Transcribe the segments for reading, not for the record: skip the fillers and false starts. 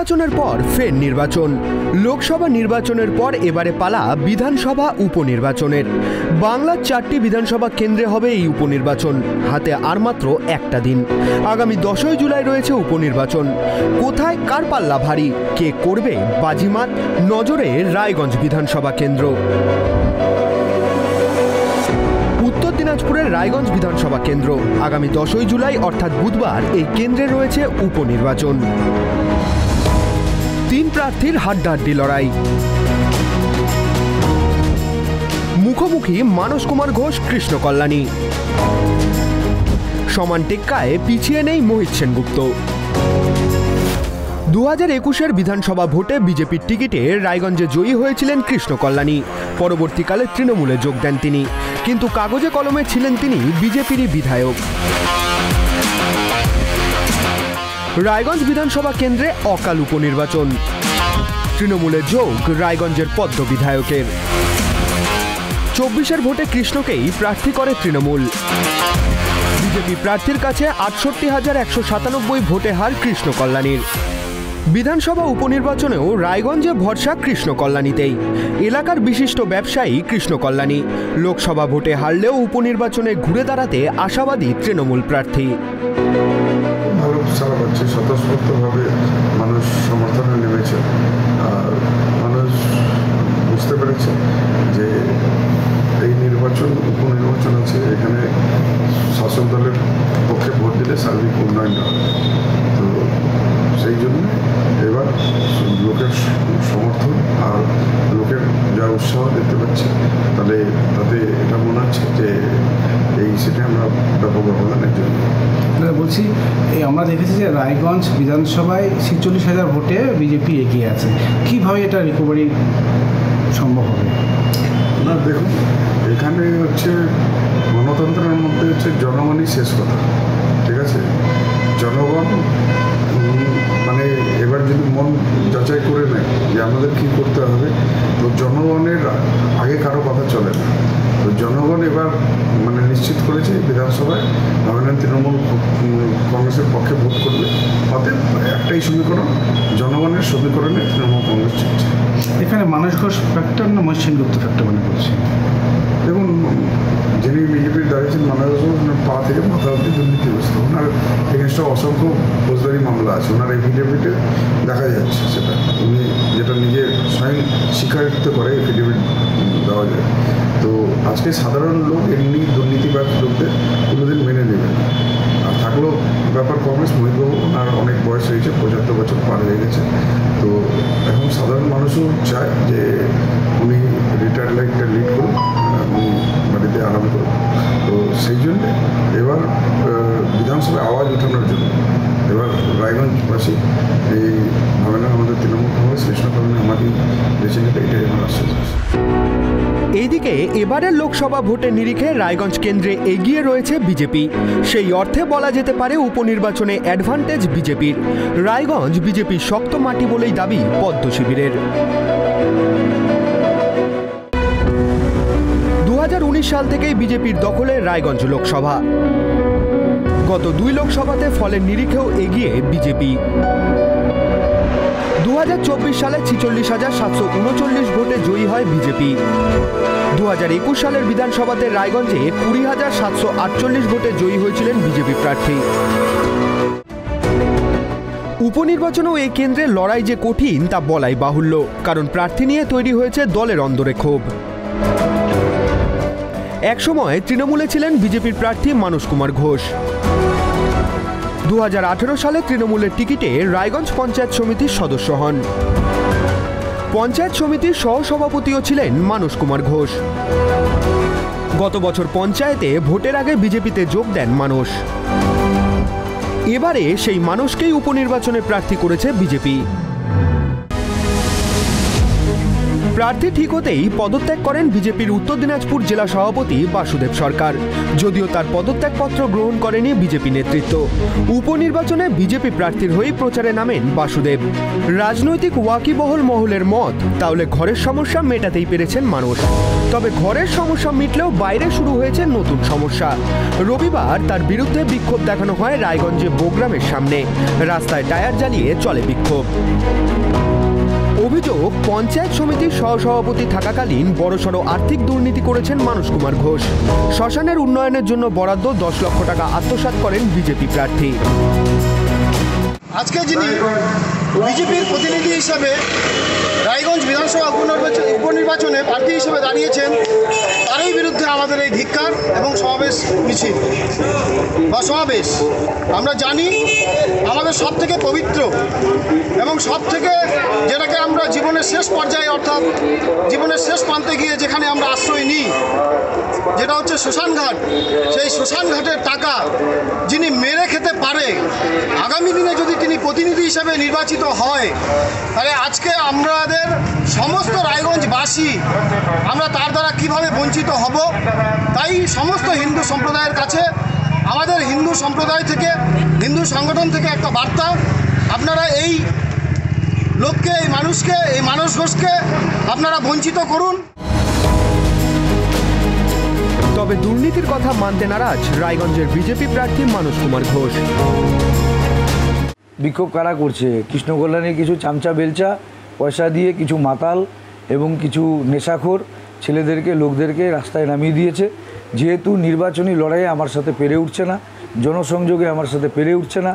নির্বাচনের পর ফের নির্বাচন। লোকসভা নির্বাচনের পর এবারে পালা বিধানসভা উপনির্বাচনের। বাংলার 4টি বিধানসভা কেন্দ্রে হবে এই উপনির্বাচন। হাতে আর মাত্র একটা দিন। আগামী 10ই জুলাই রয়েছে উপনির্বাচন। কোথায় কার পাল্লা ভারী, কে করবে বাজিমাত, নজরে রায়গঞ্জ বিধানসভা কেন্দ্র। উত্তর দিনাজপুরের রায়গঞ্জ বিধানসভা কেন্দ্র। আগামী 10ই জুলাই অর্থাৎ বুধবার এই কেন্দ্রে রয়েছে উপনির্বাচন। 3 প্রার্থীর হাড্ডাহাড্ডি লড়াই। মুখোমুখি মানস কুমার ঘোষ, কৃষ্ণ কল্যাণী। সমান টেক্কায় পিছিয়ে নেই মোহিত সেনগুপ্ত। 2021-এর বিধানসভা ভোটে বিজেপির টিকিটে রায়গঞ্জে জয়ী হয়েছিলেন কৃষ্ণ কল্যাণী। পরবর্তীকালে তৃণমূলে যোগ দেন তিনি, কিন্তু কাগজে কলমে ছিলেন তিনি বিজেপিরই বিধায়ক। রায়গঞ্জ বিধানসভা কেন্দ্রে অকাল উপনির্বাচন। তৃণমূলে যোগ রায়গঞ্জের পদ্ম বিধায়কের। 24-এর ভোটে কৃষ্ণকেই প্রার্থী করে তৃণমূল। বিজেপি প্রার্থীর কাছে 68,197 ভোটে হার কৃষ্ণ কল্যাণীর। বিধানসভা উপনির্বাচনেও রায়গঞ্জে ভরসা কৃষ্ণ কল্যাণীতেই। এলাকার বিশিষ্ট ব্যবসায়ী কৃষ্ণ কল্যাণী। লোকসভা ভোটে হারলেও উপনির্বাচনে ঘুরে দাঁড়াতে আশাবাদী তৃণমূল প্রার্থী। ভালো সারা পাচ্ছে, স্বতঃস্ফূর্তভাবে মানুষ সমর্থনে নেমেছে। আর মানুষ বুঝতে পেরেছে যে এই নির্বাচন উপনির্বাচন আছে, এখানে শাসক দলের পক্ষে ভোট দিলে সার্বিক উন্নয়ন হবে। তো সেই জন্য এবার লোকের সমর্থন আর লোকের যা উৎসাহ দেখতে পাচ্ছি, তাহলে তাতে এটা মনে হচ্ছে যে এই সিটে আমরা ব্যাপক অবদানের জন্য। বলছি, আমরা দেখেছি যে রায়গঞ্জ বিধানসভায় 46,000 ভোটে বিজেপি এগিয়ে আছে। কীভাবে এটা রিকভারি সম্ভব হবে? না, দেখুন, এখানে হচ্ছে গণতন্ত্রের মধ্যে হচ্ছে জনগণই শেষ কথা, ঠিক আছে? জনগণ মানে এবার যদি মন যাচাই করে নেয় যে আমাদের কী করতে হবে, তো জনগণের আগে কারো কথা চলে না। তো জনগণ এবার মানে নিশ্চিত করেছে বিধানসভায় নবীন তৃণমূল কংগ্রেসের পক্ষে ভোট করবে। অতএব একটাই সমীকরণ, জনগণের সমীকরণে তৃণমূল কংগ্রেস চলছে। এখানে মানস ঘোষ ফ্যাক্টর না মোহিত সেনগুপ্ত ফ্যাক্টর মনে করছি? দেখুন, যিনি বিজেপির দাঁড়িয়েছেন মানস ঘোষ, পা থেকে মাথা অব্দি দুর্নীতিগ্রস্ত। ওনার এগেনস্টে অসংখ্য ফৌজদারি মামলা আছে। ওনার এই এফিডেভিটে দেখা যাচ্ছে সেটা, উনি যেটা নিজে স্বয়ং স্বীকারিত করে এফিডেভিট দেওয়া যায়। তো আজকে সাধারণ লোক এমনি দুর্নীতিবাদ লোকদের কোনোদিন মেনে নেবেন না। আর থাকলেও ব্যাপার কংগ্রেস, মহিতবাবু ওনার অনেক বয়স হয়েছে, 75 বছর পার হয়ে গেছে। তো এখন সাধারণ মানুষও চায় যে উনি রিটায়ার্ড লাইফটা লিড করুন, উনি বাড়িতে আরাম করুন। তো সেই জন্যে এবার বিধানসভায় আওয়াজ ওঠানোর জন্য এবার রায়গঞ্জবাসী এই ভাবনা আমাদের তৃণমূল কংগ্রেস কৃষ্ণ কল্যাণী আমাকেই বেছে নিতে, এটাই আমার আশ্বাস। এইদিকে এবারের লোকসভা ভোটের নিরিখে রায়গঞ্জ কেন্দ্রে এগিয়ে রয়েছে বিজেপি। সেই অর্থে বলা যেতে পারে উপনির্বাচনে অ্যাডভান্টেজ বিজেপির। রায়গঞ্জ বিজেপির শক্ত মাটি বলেই দাবি পদ্ম শিবিরের। 2019 সাল থেকেই বিজেপির দখলে রায়গঞ্জ লোকসভা। গত 2 লোকসভাতে ফলের নিরিখেও এগিয়ে বিজেপি। 2024 সালে 46,739 ভোটে জয়ী হয় বিজেপি। 2021 সালের বিধানসভাতে রায়গঞ্জে 20,748 ভোটে জয়ী হয়েছিলেন বিজেপি প্রার্থী। উপনির্বাচনেও এই কেন্দ্রে লড়াই যে কঠিন তা বলাই বাহুল্য, কারণ প্রার্থী নিয়ে তৈরি হয়েছে দলের অন্দরে ক্ষোভ। একসময় তৃণমূলে ছিলেন বিজেপির প্রার্থী মানস কুমার ঘোষ। 2018 সালে তৃণমূলের টিকিটে রায়গঞ্জ পঞ্চায়েত সমিতির সদস্য হন। পঞ্চায়েত সমিতির সহসভাপতিও ছিলেন মানস কুমার ঘোষ। গত বছর পঞ্চায়েতে ভোটের আগে বিজেপিতে যোগ দেন মানস। এবারে সেই মানসকেই উপনির্বাচনে প্রার্থী করেছে বিজেপি। প্রার্থী ঠিক হতেই পদত্যাগ করেন বিজেপির উত্তর দিনাজপুর জেলা সভাপতি বাসুদেব সরকার। যদিও তার পদত্যাগপত্র গ্রহণ করেনি বিজেপি নেতৃত্ব। উপনির্বাচনে বিজেপি প্রার্থীর হয়েই প্রচারে নামেন বাসুদেব। রাজনৈতিক ওয়াকিবহল মহলের মত, তাহলে ঘরের সমস্যা মেটাতেই পেরেছেন মানুষ। তবে ঘরের সমস্যা মিটলেও বাইরে শুরু হয়েছে নতুন সমস্যা। রবিবার তার বিরুদ্ধে বিক্ষোভ দেখানো হয় রায়গঞ্জে বোগ্রামের সামনে। রাস্তায় টায়ার জ্বালিয়ে চলে বিক্ষোভ। অভিযোগ, পঞ্চায়েত সমিতির সহসভাপতি থাকাকালীন বড়সড় আর্থিক দুর্নীতি করেছেন মানস কুমার ঘোষ। শ্মশানের উন্নয়নের জন্য বরাদ্দ 10 লক্ষ টাকা আত্মসাৎ করেন বিজেপি প্রার্থী। আজকে যিনি বিজেপির প্রতিনিধি হিসাবে রায়গঞ্জ বিধানসভা উপনির্বাচনে প্রার্থী হিসেবে দাঁড়িয়েছেন, তারই বিরুদ্ধে আমাদের এই ধিক্কার এবং সমাবেশ মিছিল বা সমাবেশ। আমরা জানি আমাদের সব থেকে পবিত্র এবং সব থেকে যেটাকে আমরা জীবনের শেষ পর্যায়ে, অর্থাৎ জীবনের শেষ প্রান্তে গিয়ে যেখানে আমরা আশ্রয় নিই, যেটা হচ্ছে শ্মশানঘাট। সেই শ্মশানঘাটের টাকা যিনি মেরে খেতে পারে, আগামী দিনে যদি তিনি প্রতিনিধি হিসেবে নির্বাচিত হয়, তাহলে আজকে আমাদের সমস্ত রায়গঞ্জবাসী আমরা তার দ্বারা কিভাবে বঞ্চিত হব। তাই সমস্ত হিন্দু সম্প্রদায়ের কাছে, আমাদের হিন্দু সম্প্রদায় থেকে, হিন্দু সংগঠন থেকে একটা বার্তা, আপনারা এই লোককে, এই মানুষকে, এই মানস ঘোষকে আপনারা বঞ্চিত করুন। তবে দুর্নীতির কথা মানতে নারাজ রায়গঞ্জের বিজেপি প্রার্থী মানস কুমার ঘোষ। বিক্ষোভ কারা করছে? কৃষ্ণকল্যাণীর কিছু চামচা বেলচা পয়সা দিয়ে কিছু মাতাল এবং কিছু নেশাখোর ছেলেদেরকে, লোকদেরকে রাস্তায় নামিয়ে দিয়েছে। যেহেতু নির্বাচনী লড়াইয়ে আমার সাথে পেরে উঠছে না, জনসংযোগে আমার সাথে পেরে উঠছে না,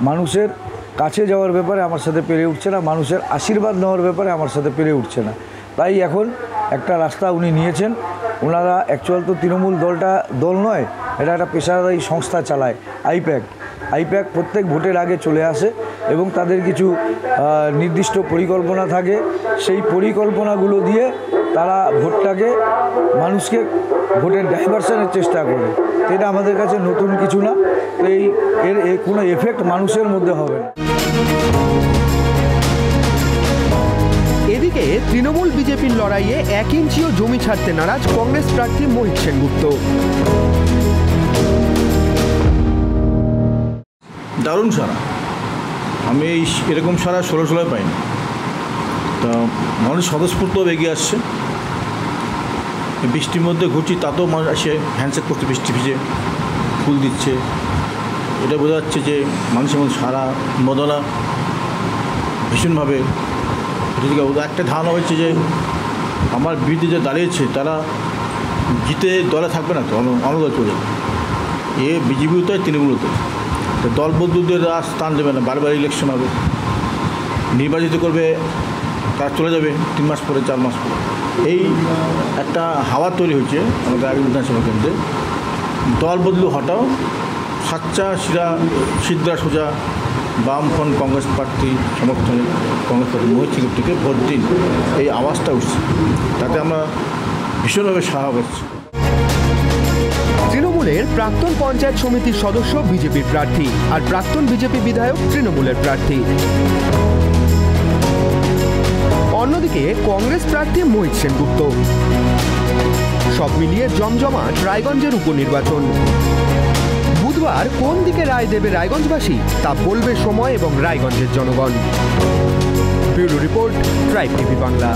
মানুষের কাছে যাওয়ার ব্যাপারে আমার সাথে পেরে উঠছে না, মানুষের আশীর্বাদ নেওয়ার ব্যাপারে আমার সাথে পেরে উঠছে না। তাই এখন একটা রাস্তা উনি নিয়েছেন। ওনারা অ্যাকচুয়াল তো তৃণমূল দল নয়, এটা একটা পেশাদারী সংস্থা চালায়, আইপ্যাক প্রত্যেক ভোটের আগে চলে আসে এবং তাদের কিছু নির্দিষ্ট পরিকল্পনা থাকে। সেই পরিকল্পনাগুলো দিয়ে তারা ভোটটাকে, মানুষকে ভোটের ডাইভারশনের চেষ্টা করে। এটা আমাদের কাছে নতুন কিছু না। এর কোনো এফেক্ট মানুষের মধ্যে হবে না। এদিকে তৃণমূল বিজেপির লড়াইয়ে 1 ইঞ্চিও জমি ছাড়তে নারাজ কংগ্রেস প্রার্থী মোহিত সেনগুপ্ত। দারুণ সারা, আমি এরকম সারা 16 পাইনি। তা মানুষ স্বতঃস্ফূর্ত এগিয়ে আসছে। বৃষ্টির মধ্যে ঘুরছি, তাতেও মানুষ আসে হ্যান্ডশেক করতে, বৃষ্টি ভিজে ফুল দিচ্ছে। এটা বোঝা যাচ্ছে যে মানুষের মধ্যে সারা মদনা ভীষণভাবে। একটা ধারণা হয়েছে যে আমার বিরুদ্ধে যে দাঁড়িয়েছে তারা জিতে দলে থাকবে না, তো অনদল চলে যাবে। বিজেপিও তো তৃণমূলও তো দল বন্ধুদের আর স্থান দেবে না। বারবার ইলেকশন হবে, নির্বাচিত করবে, তারা চলে যাবে 3 মাস পরে, 4 মাস পরে। এই একটা হাওয়া তৈরি হয়েছে আমাদের আগে বিধানসভা কেন্দ্রে। দল বদলু হটাও, সাচ্চা সিদ্ধা সোজা বামফ্রন্ট কংগ্রেস প্রার্থী সমর্থনে কংগ্রেস প্রার্থী মোহিত সেনগুপ্তকে ভোট দিন, এই আওয়াজটা উঠছে। তাতে আমরা ভীষণভাবে সাহা করছি। তৃণমূলের প্রাক্তন পঞ্চায়েত সমিতির সদস্য বিজেপির প্রার্থী, আর প্রাক্তন বিজেপি বিধায়ক তৃণমূলের প্রার্থী। অন্যদিকে কংগ্রেস প্রার্থী মোহিত সেনগুপ্ত। সব মিলিয়ে জমজমাট রায়গঞ্জের উপনির্বাচন। বুধবার কোন দিকে রায় দেবে রায়গঞ্জবাসী, তা বলবে সময় এবং রায়গঞ্জের জনগণ। Bureau report, tribe TV Bangla.